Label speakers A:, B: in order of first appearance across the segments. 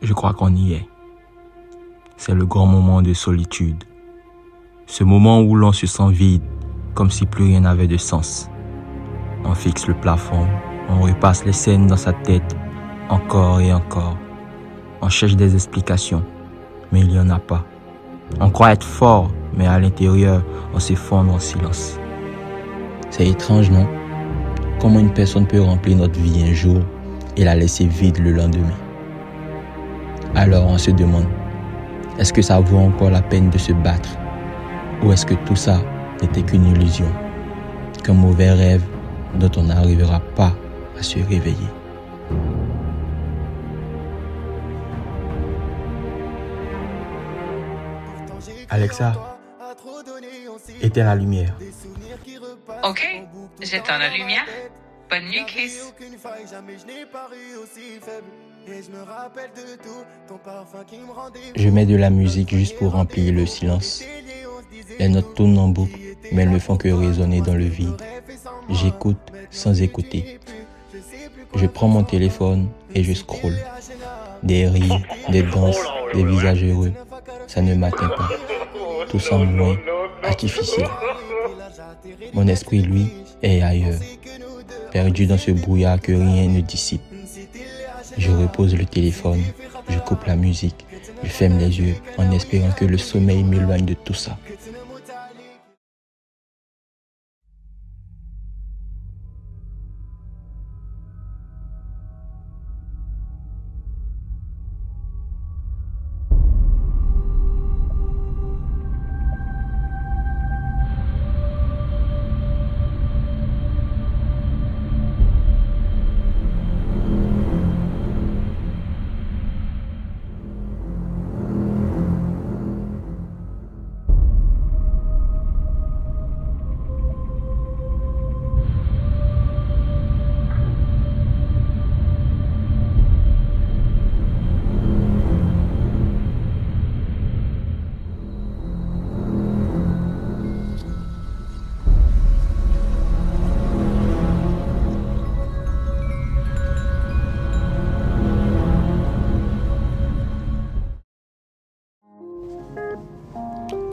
A: Je crois qu'on y est. C'est le grand moment de solitude. Ce moment où l'on se sent vide, comme si plus rien n'avait de sens. On fixe le plafond, on repasse les scènes dans sa tête, encore et encore. On cherche des explications, mais il n'y en a pas. On croit être fort, mais à l'intérieur, on s'effondre en silence. C'est étrange, non? Comment une personne peut remplir notre vie un jour et la laisser vide le lendemain? Alors on se demande, est-ce que ça vaut encore la peine de se battre? Ou est-ce que tout ça n'était qu'une illusion, qu'un mauvais rêve dont on n'arrivera pas à se réveiller? Alexa, éteins la lumière.
B: Ok, j'éteins la lumière. Bonne nuit, Chris.
A: Je mets de la musique juste pour remplir le silence. Les notes tournent en boucle, mais elles ne font que résonner dans le vide. J'écoute sans écouter. Je prends mon téléphone et je scrolle. Des rires, des danses, des visages heureux. Ça ne m'atteint pas. Tout semble loin, artificiel. Mon esprit, lui, est ailleurs, perdu dans ce brouillard que rien ne dissipe. Je repose le téléphone, je coupe la musique, je ferme les yeux en espérant que le sommeil m'éloigne de tout ça.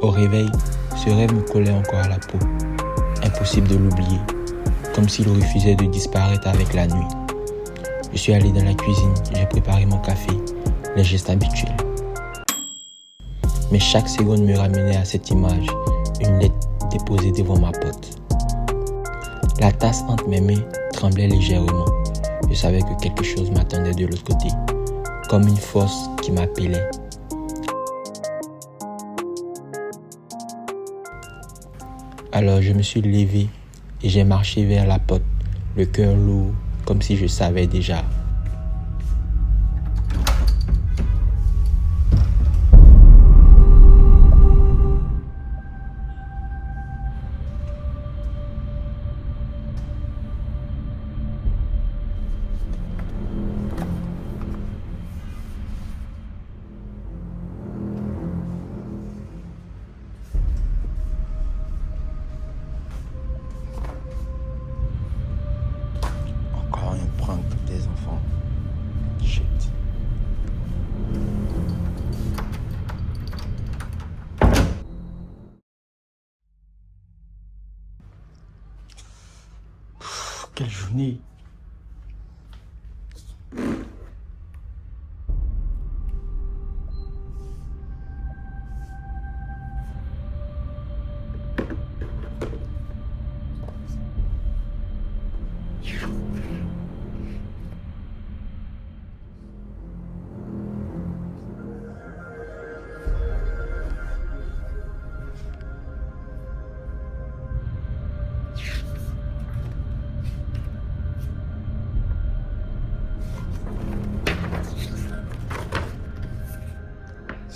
A: Au réveil, ce rêve me collait encore à la peau. Impossible de l'oublier, comme s'il refusait de disparaître avec la nuit. Je suis allé dans la cuisine, j'ai préparé mon café, les gestes habituels. Mais chaque seconde me ramenait à cette image, une lettre déposée devant ma porte. La tasse entre mes mains tremblait légèrement. Je savais que quelque chose m'attendait de l'autre côté, comme une force qui m'appelait. Alors je me suis levé et j'ai marché vers la porte, le cœur lourd, comme si je savais déjà. Des enfants. Shit. Quelle journée.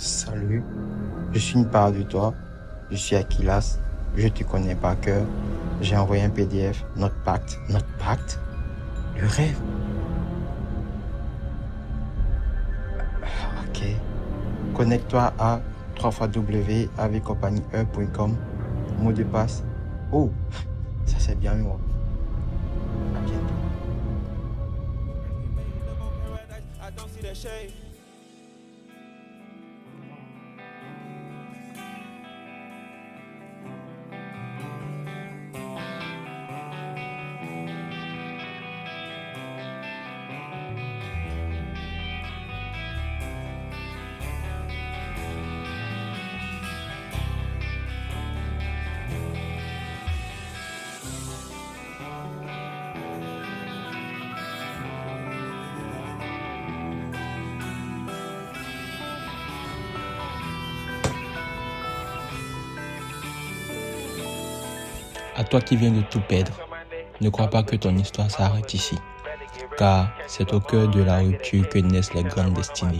A: Salut, je suis une part de toi, je suis Akilas, je te connais par cœur, j'ai envoyé un PDF, notre pacte, le rêve. Ok, connecte-toi à www.avcompagnie1.com, mot de passe. Oh, ça c'est bien moi. À bientôt. À toi qui viens de tout perdre, ne crois pas que ton histoire s'arrête ici, car c'est au cœur de la rupture que naissent les grandes destinées.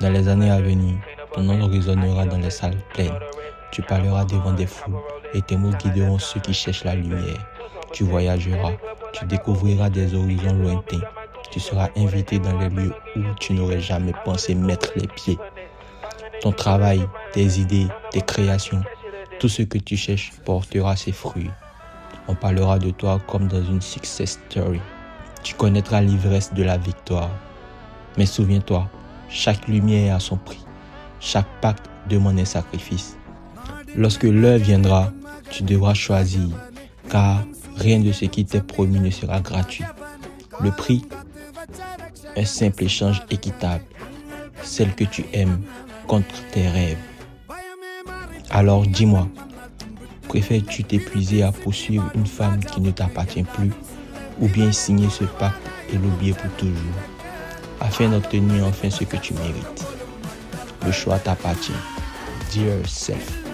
A: Dans les années à venir, ton nom résonnera dans les salles pleines. Tu parleras devant des foules et tes mots guideront ceux qui cherchent la lumière. Tu voyageras, tu découvriras des horizons lointains. Tu seras invité dans les lieux où tu n'aurais jamais pensé mettre les pieds. Ton travail, tes idées, tes créations, tout ce que tu cherches portera ses fruits. On parlera de toi comme dans une success story. Tu connaîtras l'ivresse de la victoire. Mais souviens-toi, chaque lumière a son prix. Chaque pacte demande un sacrifice. Lorsque l'heure viendra, tu devras choisir, car rien de ce qui t'est promis ne sera gratuit. Le prix, un simple échange équitable, celle que tu aimes contre tes rêves. Alors dis-moi, préfères-tu t'épuiser à poursuivre une femme qui ne t'appartient plus, ou bien signer ce pacte et l'oublier pour toujours, afin d'obtenir enfin ce que tu mérites? Le choix t'appartient. Dear yourself.